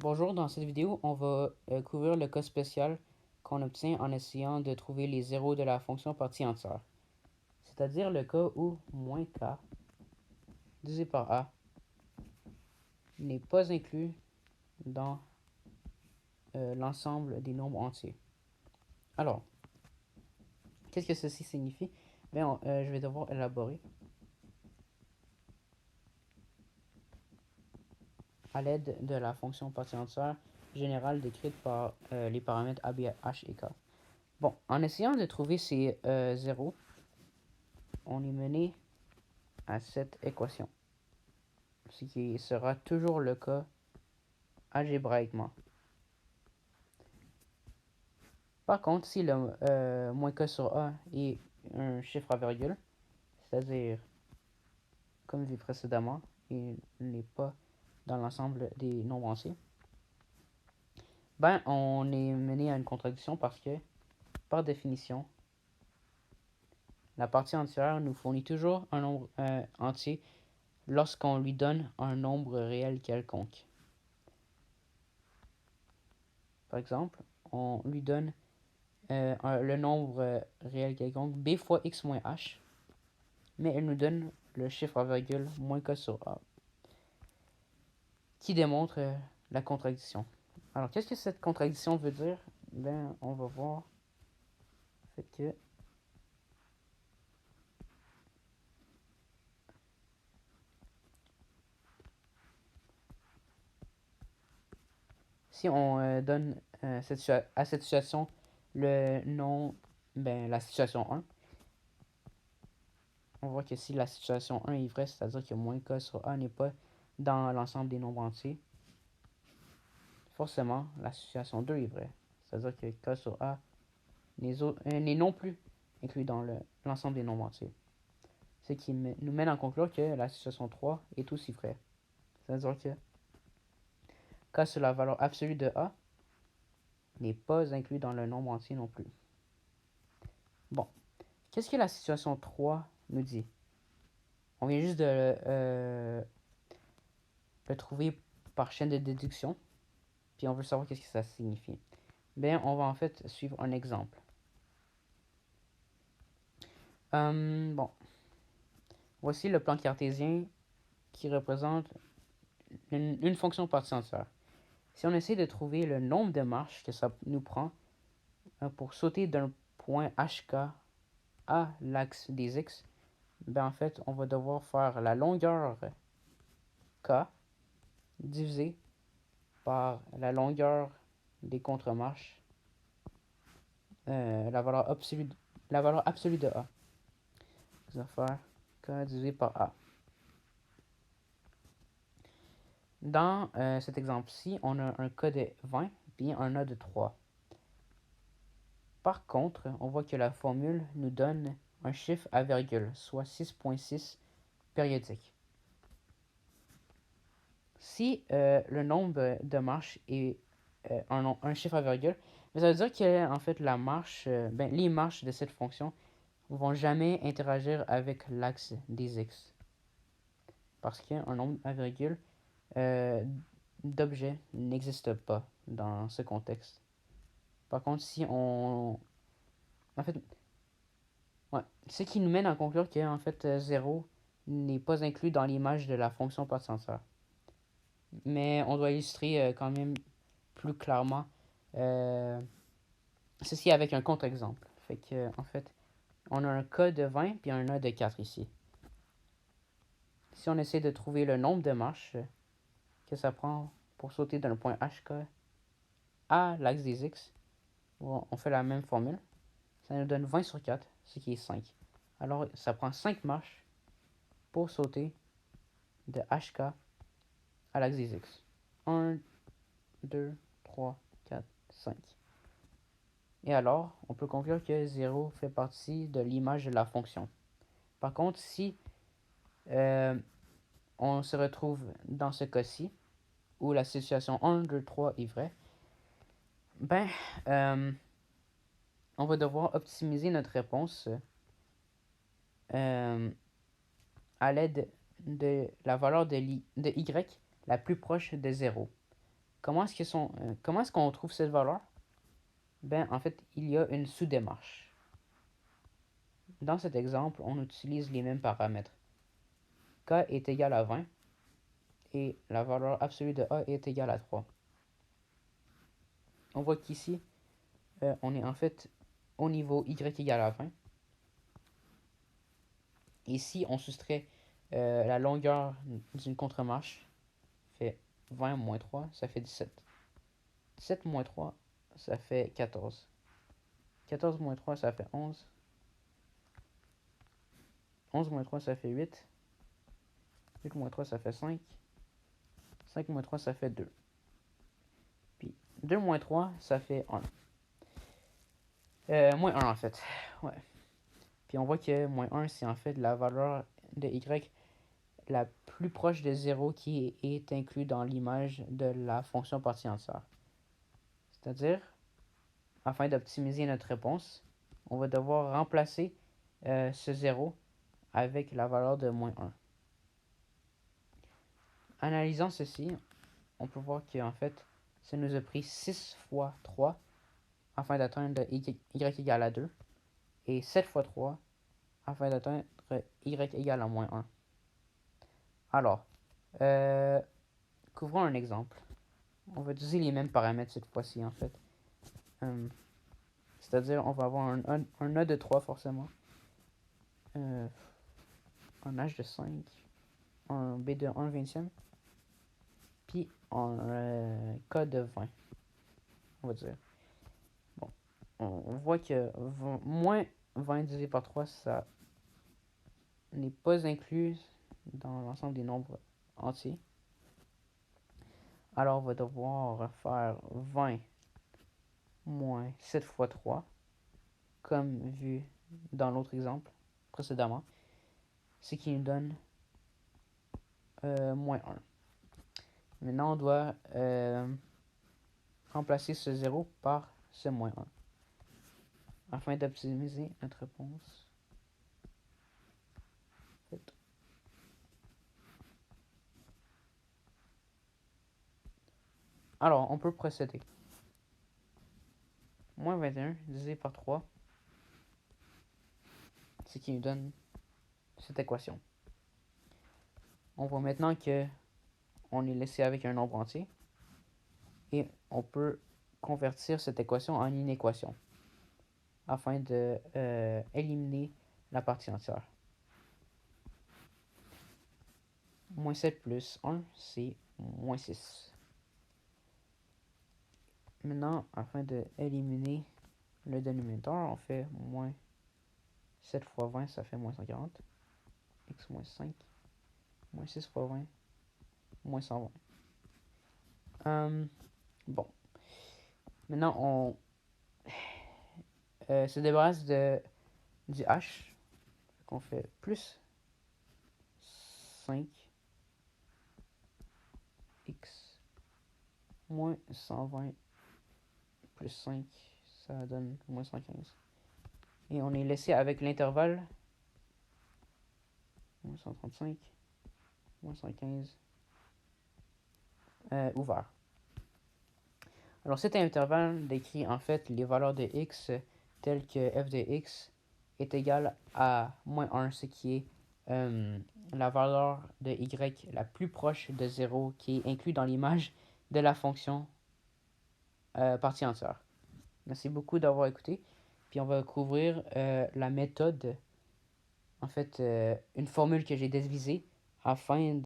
Bonjour, dans cette vidéo, on va couvrir le cas spécial qu'on obtient en essayant de trouver les zéros de la fonction partie entière, c'est-à-dire le cas où moins k divisé par a n'est pas inclus dans l'ensemble des nombres entiers. Alors, qu'est-ce que ceci signifie? Je vais devoir élaborer à l'aide de la fonction partie entière générale décrite par les paramètres a, b, h et k. Bon, en essayant de trouver ces zéros, on est mené à cette équation, ce qui sera toujours le cas algébraïquement. Par contre, si le moins k sur a est un chiffre à virgule, c'est-à-dire, comme vu précédemment, il n'est pas dans l'ensemble des nombres entiers, ben on est mené à une contradiction parce que, par définition, la partie entière nous fournit toujours un nombre entier lorsqu'on lui donne un nombre réel quelconque. Par exemple, on lui donne le nombre réel quelconque b fois x moins h, mais elle nous donne le chiffre à virgule moins k sur a, qui démontre la contradiction. Alors, qu'est-ce que cette contradiction veut dire? Ben, on va voir fait que si on donne à cette situation le nom, la situation 1, on voit que si la situation 1 est vraie, c'est-à-dire que moins k sur a n'est pas dans l'ensemble des nombres entiers, forcément, la situation 2 est vraie. C'est-à-dire que k sur a n'est non plus inclus dans l'ensemble des nombres entiers. Ce qui nous mène à conclure que la situation 3 est aussi vraie. C'est-à-dire que k sur la valeur absolue de a n'est pas inclus dans le nombre entier non plus. Bon, qu'est-ce que la situation 3 nous dit? On vient juste de le trouver par chaîne de déduction, puis on veut savoir qu'est-ce que ça signifie. Bien, on va en fait suivre un exemple. Bon, voici le plan cartésien qui représente une fonction partie entière. Si on essaie de trouver le nombre de marches que ça nous prend pour sauter d'un point HK à l'axe des X, ben en fait, on va devoir faire la longueur K divisé par la longueur des contre-marches, la valeur absolue de A. On va faire K divisé par A. Dans cet exemple-ci, on a un K de 20 puis un A de 3. Par contre, on voit que la formule nous donne un chiffre à virgule, soit 6,6 périodique. Si le nombre de marches est un chiffre à virgule, ça veut dire que en fait les marches de cette fonction ne vont jamais interagir avec l'axe des x. Parce qu'un nombre à virgule d'objets n'existe pas dans ce contexte. Par contre, si on... En fait, ouais, ce qui nous mène à conclure que en fait 0 n'est pas inclus dans l'image de la fonction partie entière. Mais on doit illustrer quand même plus clairement ceci avec un contre-exemple. Fait que, en fait, on a un K de 20 puis un A de 4 ici. Si on essaie de trouver le nombre de marches que ça prend pour sauter d'un point HK à l'axe des X, on fait la même formule. Ça nous donne 20 sur 4, ce qui est 5. Alors, ça prend 5 marches pour sauter de HK à l'axe des X. 1, 2, 3, 4, 5. Et alors, on peut conclure que 0 fait partie de l'image de la fonction. Par contre, si on se retrouve dans ce cas-ci, où la situation 1, 2, 3 est vraie, ben, on va devoir optimiser notre réponse à l'aide de la valeur de y la plus proche de 0. comment est-ce qu'on trouve cette valeur? Ben, en fait, il y a une sous-démarche. Dans cet exemple, on utilise les mêmes paramètres. K est égal à 20 et la valeur absolue de A est égale à 3. On voit qu'ici, on est en fait au niveau Y égale à 20. Ici, on soustrait la longueur d'une contre-marche, fait 20 moins 3, ça fait 17. 17 moins 3, ça fait 14. 14 moins 3, ça fait 11. 11 moins 3, ça fait 8. 8 moins 3, ça fait 5. 5 moins 3, ça fait 2. Puis 2 moins 3, ça fait 1. Moins 1 en fait. Ouais. Puis on voit que moins 1, c'est en fait la valeur de y la plus proche de 0 qui est inclus dans l'image de la fonction partie entière. C'est-à-dire, afin d'optimiser notre réponse, on va devoir remplacer ce 0 avec la valeur de moins 1. Analysant ceci, on peut voir qu'en fait, ça nous a pris 6 fois 3 afin d'atteindre y égale à 2 et 7 fois 3 afin d'atteindre y égale à moins 1. Alors, couvrons un exemple. On va utiliser les mêmes paramètres cette fois-ci en fait. C'est-à-dire, on va avoir un A de 3 forcément, un H de 5, un B de 1 vingtième, puis un K de 20, on va dire. Bon, on voit que moins 20 divisé par 3, ça n'est pas inclus dans l'ensemble des nombres entiers. Alors, on va devoir faire 20 moins 7 fois 3, comme vu dans l'autre exemple précédemment, ce qui nous donne moins 1. Maintenant, on doit remplacer ce 0 par ce moins 1 afin d'optimiser notre réponse. Alors, on peut procéder. Moins 21 divisé par 3, ce qui nous donne cette équation. On voit maintenant que on est laissé avec un nombre entier et on peut convertir cette équation en une équation afin de éliminer la partie entière. Moins 7 plus 1, c'est moins 6. Maintenant, afin de éliminer le dénominateur, on fait moins 7 fois 20, ça fait moins 140. X moins 5. Moins 6 fois 20. Moins 120. Bon. Maintenant, on se débarrasse du H. On fait plus 5 X moins 120 plus 5, ça donne moins 115. Et on est laissé avec l'intervalle moins 135, moins 115 ouvert. Alors cet intervalle décrit en fait les valeurs de x telles que f de x est égal à moins 1, ce qui est la valeur de y la plus proche de 0 qui est inclus dans l'image de la fonction partie entière. Merci beaucoup d'avoir écouté. Puis on va couvrir la méthode, en fait, une formule que j'ai divisée afin